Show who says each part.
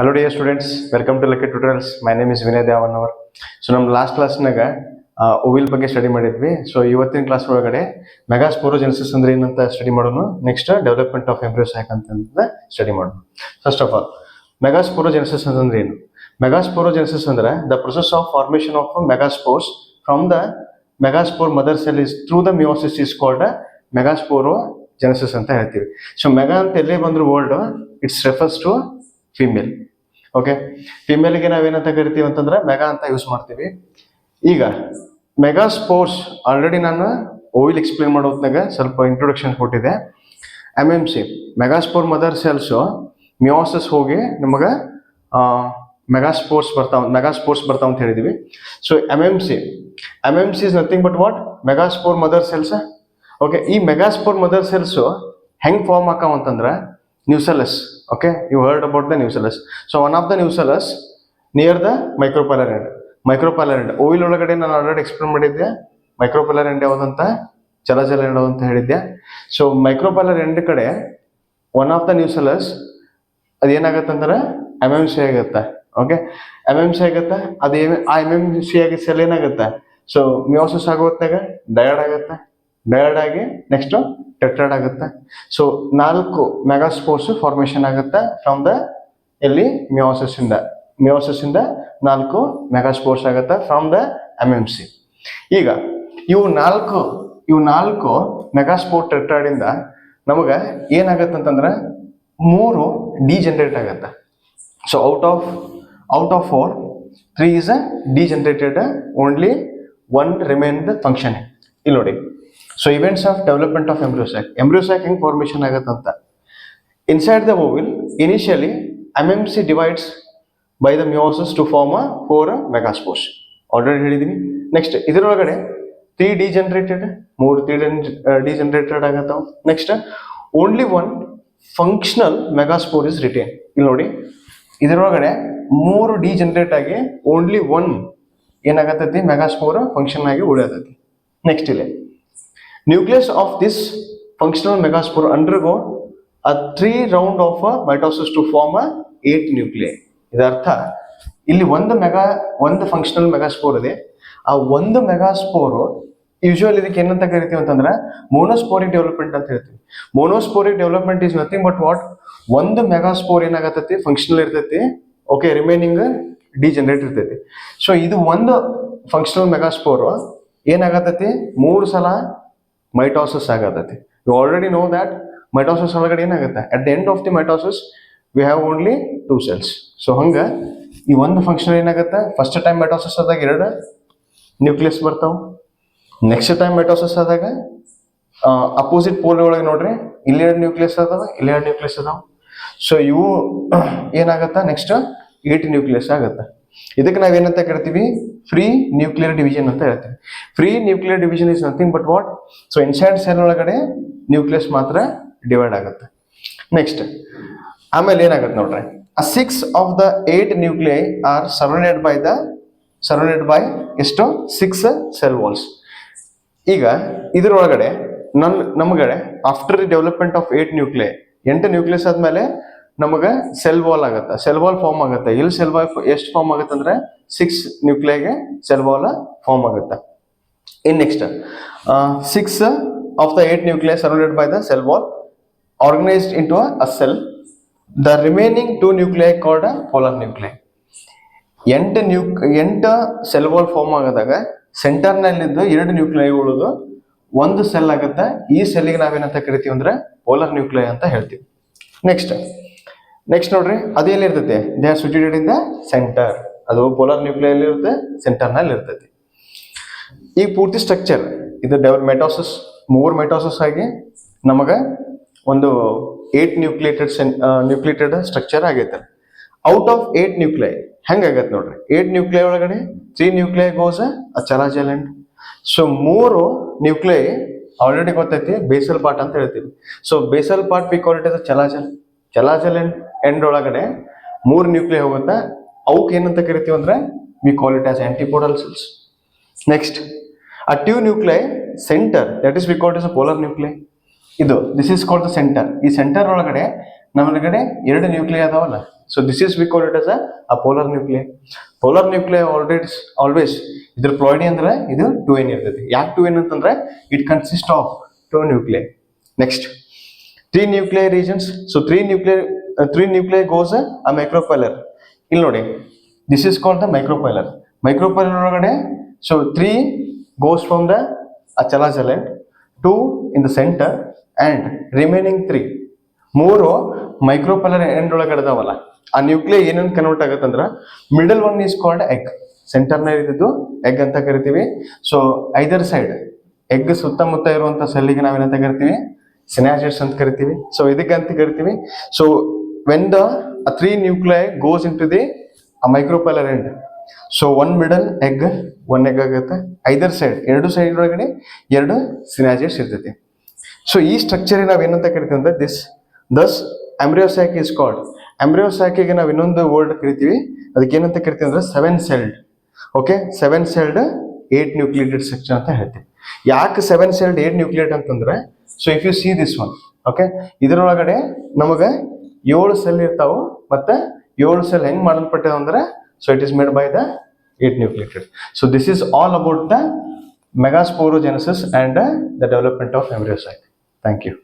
Speaker 1: Hello dear students, welcome to Lucky Tutorials. My name is Vinay Devanawar. So ನಮ್ಮ last ಕ್ಲಾಸ್ನಾಗ ಓವಿಲ್ ಬಗ್ಗೆ study ಮಾಡಿದ್ವಿ. So ಇವತ್ತಿನ class ಒಳಗಡೆ ಮೆಗಾಸ್ಪೋರೋಜೆನೆಸಿಸ್ ಅಂದ್ರೆ ಏನಂತ ಸ್ಟಡಿ ಮಾಡೋಣ. ನೆಕ್ಸ್ಟ್ ಡೆವಲಪ್ಮೆಂಟ್ ಆಫ್ ಎಂಬ್ರಿಯೋಸ್ಯಾಕ್ ಅಂತ ಸ್ಟಡಿ ಮಾಡೋಣ. ಫಸ್ಟ್ ಆಫ್ ಆಲ್ ಮೆಗಾಸ್ಪೋರೋಜೆನೆಸಿಸ್ ಅಂದ್ರೆ ಏನು? ಮೆಗಾಸ್ಪೋರೋಜೆನೆಸಿಸ್ ಅಂದ್ರೆ the process of formation of megaspores from the megaspore mother cell is through the meiosis is called megasporogenesis ಅಂತ ಹೇಳ್ತೀವಿ. ಸೊ ಮೆಗಾ ಅಂತ ಎಲ್ಲೇ ಬಂದ್ರು word it's refers to female. Okay, ಫಿಮೇಲ್ಗೆ ನಾವೇನಂತ ಕರಿತೀವಿ ಅಂತಂದ್ರೆ ಮೆಗಾ ಅಂತ ಯೂಸ್ ಮಾಡ್ತೀವಿ. ಈಗ ಮೆಗಾಸ್ಪೋರ್ಸ್ ಆಲ್ರೆಡಿ ನಾನು ಓವಿಲ್ ಎಕ್ಸ್ಪ್ಲೇನ್ ಮಾಡೋದ್ನಾಗ ಸ್ವಲ್ಪ ಇಂಟ್ರೊಡಕ್ಷನ್ ಕೊಟ್ಟಿದೆ. MMC megaspore mother cells meiosis ಹೋಗಿ ನಮಗೆ ಮೆಗಾಸ್ಪೋರ್ಸ್ ಬರ್ತಾವ ಅಂತ ಹೇಳಿದೀವಿ. So MMC is nothing but what megaspore mother cells. Okay, ಈ ಮೆಗಾಸ್ಪೋರ್ ಮದರ್ ಸೆಲ್ಸ್ ಹೆಂಗ್ ಫಾರ್ಮ್ ಆಕಾವ ಅಂತಂದ್ರೆ nucellus. Okay, you heard about the nucellus. So one of the nucellus near the micropylar end. ಓವಿಲ್ ಒಳಗಡೆ ನಾನು already explain ಮಾಡಿದ್ದೆ. ಮೈಕ್ರೋಪೈಲರ್ end ಯಾವ್ದಂತ, ಚಲಜಲ end ಅಂತ ಹೇಳಿದ್ದೆ. So micropylar end ಕಡೆ ಒನ್ ಆಫ್ ದ ನ್ಯೂಸೆಲಸ್ ಅದೇನಾಗತ್ತಂದ್ರೆ MMC ಆಗುತ್ತೆ. ಓಕೆ, MMC ಆಗುತ್ತೆ. ಆ MMC ಆಗಿ ಸೆಲ್ ಏನಾಗುತ್ತೆ, ಸೊ ಮಿಯೋಸಿಸ್ ಆಗೋ ಹೊತ್ನಾಗ ಡಯರ್ಡ್ ಆಗುತ್ತೆ. ಡಯರ್ಡ್ ಆಗಿ ನೆಕ್ಸ್ಟ್ ಟೆಟ್ರಾಯ್ಡ್ ಆಗುತ್ತೆ. ಸೊ 4 ಮೆಗಾಸ್ಪೋರ್ಸ್ ಫಾರ್ಮೇಶನ್ ಆಗುತ್ತೆ ಫ್ರಮ್ ದ ಎಲ್ಲಿ ಮಿಯೋಸಿಸ್ ಇಂದ 4 ಮೆಗಾಸ್ಪೋರ್ಸ್ ಆಗುತ್ತೆ ಫ್ರಮ್ ದ MMC. ಈಗ ಇವು ನಾಲ್ಕು ಮೆಗಾಸ್ಪೋರ್ ಟೆಟ್ರಾಯ್ಡ್ ಇಂದ ನಮಗೆ ಏನಾಗತ್ತೆ ಅಂತಂದ್ರೆ 3 ಡಿಜನರೇಟ್ ಆಗುತ್ತೆ. So out of 4 3 is degenerated, only 1 remained functioning. ಇಲ್ಲಿ ನೋಡಿ. So events of development of embryo sac ಹೆಂಗ್ ಫಾರ್ಮೇಶನ್ ಆಗತ್ತಂತ. Inside the ovule initially MMC divides by the meiosis to form 4 megaspores. Already ಹೇಳಿದೀನಿ. ನೆಕ್ಸ್ಟ್ ಇದರೊಳಗಡೆ 3 ಡಿಜನರೇಟೆಡ್ ಆಗತ್ತಾವ. Next only 1 functional megaspore is retain. ಇಲ್ಲಿ ನೋಡಿ, ಇದರೊಳಗಡೆ 3 ಡಿಜನರೇಟ್ ಆಗಿ ಓನ್ಲಿ 1 ಏನಾಗತ್ತೈತಿ ಮೆಗಾಸ್ಪೋರ್ ಫಂಕ್ಷನ್ ಆಗಿ ಉಳಿಯತೈತಿ. ನೆಕ್ಸ್ಟ್ ಇಲ್ಲಿ nucleus of this functional megaspore undergo a 3 round of mitosis to form 8 nuclei. ಇದರ್ಥ ಇಲ್ಲಿ ಒಂದು ಫಂಕ್ಷನಲ್ ಮೆಗಾಸ್ಪೋರ್ ಇದೆ. ಆ ಒಂದು ಮೆಗಾಸ್ಪೋರ್ ಯೂಶುವಲ್ ಇದಕ್ಕೆ ಏನಂತ ಕರಿತೀವಿ ಅಂತಂದ್ರೆ ಮೋನೋಸ್ಪೋರಿಕ್ ಡೆವಲಪ್ಮೆಂಟ್ ಅಂತ ಹೇಳ್ತೀವಿ. Monosporic development is nothing but what ಒಂದು ಮೆಗಾಸ್ಪೋರ್ ಏನಾಗತ್ತೈತಿ ಫಂಕ್ಷನಲ್ ಇರ್ತೈತಿ. ಓಕೆ, ರಿಮೈನಿಂಗ್ ಡಿಜನರೇಟ್ ಇರ್ತೈತಿ. ಸೊ ಇದು ಒಂದು ಫಂಕ್ಷನಲ್ ಮೆಗಾಸ್ಪೋರ್ ಏನಾಗತ್ತೈತಿ 3 ಸಲ ಮೈಟೋಸಿಸ್ ಆಗತೈತಿ. You already know that mitosis ಒಳಗಡೆ ಏನಾಗುತ್ತೆ, at the end of the mitosis we have only 2 cells. So ಹಂಗ ಈ ಒಂದು ಫಂಕ್ಷನ್ ಏನಾಗುತ್ತೆ, ಫಸ್ಟ್ ಟೈಮ್ ಮೈಟೋಸಿಸ್ ಆದಾಗ 2 ನ್ಯೂಕ್ಲಿಯಸ್ ಬರ್ತಾವ. ನೆಕ್ಸ್ಟ್ ಟೈಮ್ ಮೈಟೋಸಿಸ್ ಆದಾಗ ಅಪೋಸಿಟ್ ಪೋಲ್ ಒಳಗೆ ನೋಡ್ರಿ, ಇಲ್ಲಿ 2 ನ್ಯೂಕ್ಲಿಯಸ್ ಅದಾವ, ಇಲ್ಲಿ 2 ನ್ಯೂಕ್ಲಿಯಸ್ ಅದಾವ. ಸೊ ಇವು ಏನಾಗತ್ತ ನೆಕ್ಸ್ಟ್ 8 ನ್ಯೂಕ್ಲಿಯಸ್ ಆಗತ್ತೆ. ಇದಕ್ಕೆ ನಾವೇನಂತ ಕರಿತೀವಿ, ಫ್ರೀ ನ್ಯೂಕ್ಲಿಯರ್ ಡಿವಿಷನ್ ಅಂತ ಹೇಳ್ತೀವಿ. Free nuclear division is nothing but what, so inside cell ಒಳಗಡೆ ನ್ಯೂಕ್ಲಿಯಸ್ ಮಾತ್ರ ಡಿವೈಡ್ ಆಗುತ್ತೆ. ನೆಕ್ಸ್ಟ್ ಆಮೇಲೆ ಏನಾಗುತ್ತೆ ನೋಡ್ರಿ, 6 of the 8 nuclei are surrounded by ಎಷ್ಟು 6 cell walls. ಈಗ ಇದ್ರೊಳಗಡೆ ನಮಗಡೆ after the development of 8 nucleus ಆದ್ಮೇಲೆ ನಮಗೆ ಸೆಲ್ ವಾಲ್ ಆಗುತ್ತೆ, ಸೆಲ್ ವಾಲ್ ಫಾರ್ಮ್ ಆಗುತ್ತೆ. ಇಲ್ಲಿ ಸೆಲ್ ವಾಲ್ ಎಷ್ಟು ಫಾರ್ಮ್ ಆಗುತ್ತೆ ಅಂದ್ರೆ 6 ನ್ಯೂಕ್ಲಿಯಗೆ ಸೆಲ್ ವಾಲ್ ಫಾರ್ಮ್ ಆಗುತ್ತೆ. ಇನ್ next 6 of the 8 nuclei surrounded by the cell wall organized into a cell. The remaining 2 nuclei called polar nuclei. 8 cell wall form ಆಗದಾಗ centre ನಲ್ಲಿದ್ದು 2 nuclei ಉಳಿದು ಒಂದು ಸೆಲ್ ಆಗುತ್ತೆ. ಈ ಸೆಲ್ಗೆ ನಾವೇನಂತ ಕರಿತೀವಿ ಅಂದ್ರೆ ಪೋಲಾರ್ ನ್ಯೂಕ್ಲಿಯೈ ಅಂತ ಹೇಳ್ತೀವಿ. ನೆಕ್ಸ್ಟ್ ನೋಡ್ರಿ, ಅದು ಎಲ್ಲಿ ಇರ್ತೈತೆ, they are situated in the centre. ಅದು ಪೋಲಾರ್ ನ್ಯೂಕ್ಲಿಯೈ ಇರುತ್ತೆ, ಸೆಂಟರ್ ನಲ್ಲಿ ಇರ್ತೈತಿ. ಈ ಪೂರ್ತಿ ಸ್ಟ್ರಕ್ಚರ್ ಇದು ಮೆಟೋಸಿಸ್ 3 ಮೆಟೋಸಿಸ್ ಆಗಿ ನಮಗ ಒಂದು 8 ನ್ಯೂಕ್ಲಿಯೇಟೆಡ್ ಸ್ಟ್ರಕ್ಚರ್ ಆಗೈತೆ. ಔಟ್ ಆಫ್ 8 ನ್ಯೂಕ್ಲಿಯೈ ಹೆಂಗಾಗತ್ತೆ ನೋಡ್ರಿ, 8 ನ್ಯೂಕ್ಲಿಯೈ ಒಳಗಡೆ 3 nuclei goes chalazal end. So 3 nuclei already ಗೊತ್ತೈತಿ ಬೇಸಲ್ ಪಾರ್ಟ್ ಅಂತ ಹೇಳ್ತೀವಿ. So basal part we call it as chalazal end ಒಳಗಡೆ 3 ನ್ಯೂಕ್ಲಿಯೈ ಹೋಗುತ್ತೆ. ಅವಕ್ಕೆ ಏನಂತ ಕರಿತೀವಿ ಅಂದ್ರೆ we call it as antipodal cells. Next a 2 nuclei center, that is we call it as a polar nuclei. This is called the centre. ಈ centre ಒಳಗಡೆ ನಮ್ಮೊಳಗಡೆ 2 nuclei ಅದಾವಲ್ಲ, so this is we call it as a polar nuclei. Polar nuclei always ಇದ್ರ ploidy ಅಂದ್ರೆ ಇದು 2n ಇರ್ತೈತಿ. ಯಾಕೆ 2n ಅಂತಂದ್ರೆ it consist of 2 nuclei. Next 3 nuclei regions. So 3 nuclei goes a micropolar. ಇಲ್ಲಿ ನೋಡಿ, this is called the micropylar. Micropylar ಒಳಗಡೆ so 3 goes from the achala gelate, 2 in the center and remaining 3 ಮೂರು ಮೈಕ್ರೋಪೈಲರ್ end ಒಳಗಡೆ ಇದಾವಲ್ಲ, ಆ nuclei ಏನೇನು convert ಆಗತ್ತಂದ್ರ middle one is called egg. ಸೆಂಟರ್ನ ಇದ್ದು ಎಗ್ ಅಂತ ಕರಿತೀವಿ. ಸೊ ಐದರ್ ಸೈಡ್ ಎಗ್ ಸುತ್ತಮುತ್ತ ಇರುವಂತ ಸೆಲ್ಲಿಗೆ ನಾವೇನಂತ ಕರಿತೀವಿ, ಸಿನಾಜಿಡ್ಸ್ ಅಂತ ಕರಿತೀವಿ. ಸೊ ಇದಕ್ಕೆ ಅಂತ ಕರಿತೀವಿ. So when the 3 nuclei goes into the micropolar end, so one middle egg, one egg ಆಗುತ್ತೆ. ಐದರ್ ಸೈಡ್, ಎರಡು ಸೈಡ್ ಒಳಗಡೆ ಎರಡು ಸಿನಾಜಿಡ್ಸ್ ಇರ್ತೈತಿ. ಸೊ ಈ ಸ್ಟ್ರಕ್ಚರ್ ನಾವೇನಂತ ಕರಿತೀವಿ ಅಂದ್ರೆ ದಸ್ ಎಂಬ್ರಿಯೋಸ್ಯಾಕ್ ಇಸ್ ಕಾಲ್ಡ್. ಎಂಬ್ರಿಯೋಸ್ಯಾಕಿಗೆ ನಾವು ಇನ್ನೊಂದು ವರ್ಡ್ ಕರಿತೀವಿ, ಅದಕ್ಕೆ ಏನಂತ ಕರಿತೀವಿ ಅಂದ್ರೆ 7 celled. Okay, 7 celled 8 nucleated structure ಅಂತ ಹೇಳ್ತೀವಿ. ಯಾಕೆ 7 celled 8 nucleated ಅಂತಂದ್ರೆ, so if you see this one, okay, ಇದರೊಳಗಡೆ ನಮಗೆ 7 ಸೆಲ್ ಇರ್ತಾವು. ಮತ್ತೆ 7 ಸೆಲ್ ಹೆಂಗ್ ಮಾಡಲ್ಪಟ್ಟಿದೆ ಅಂದ್ರೆ, so it is made by the 8 nucleated. So this is all about the megasporogenesis and the development of embryosac. Thank you.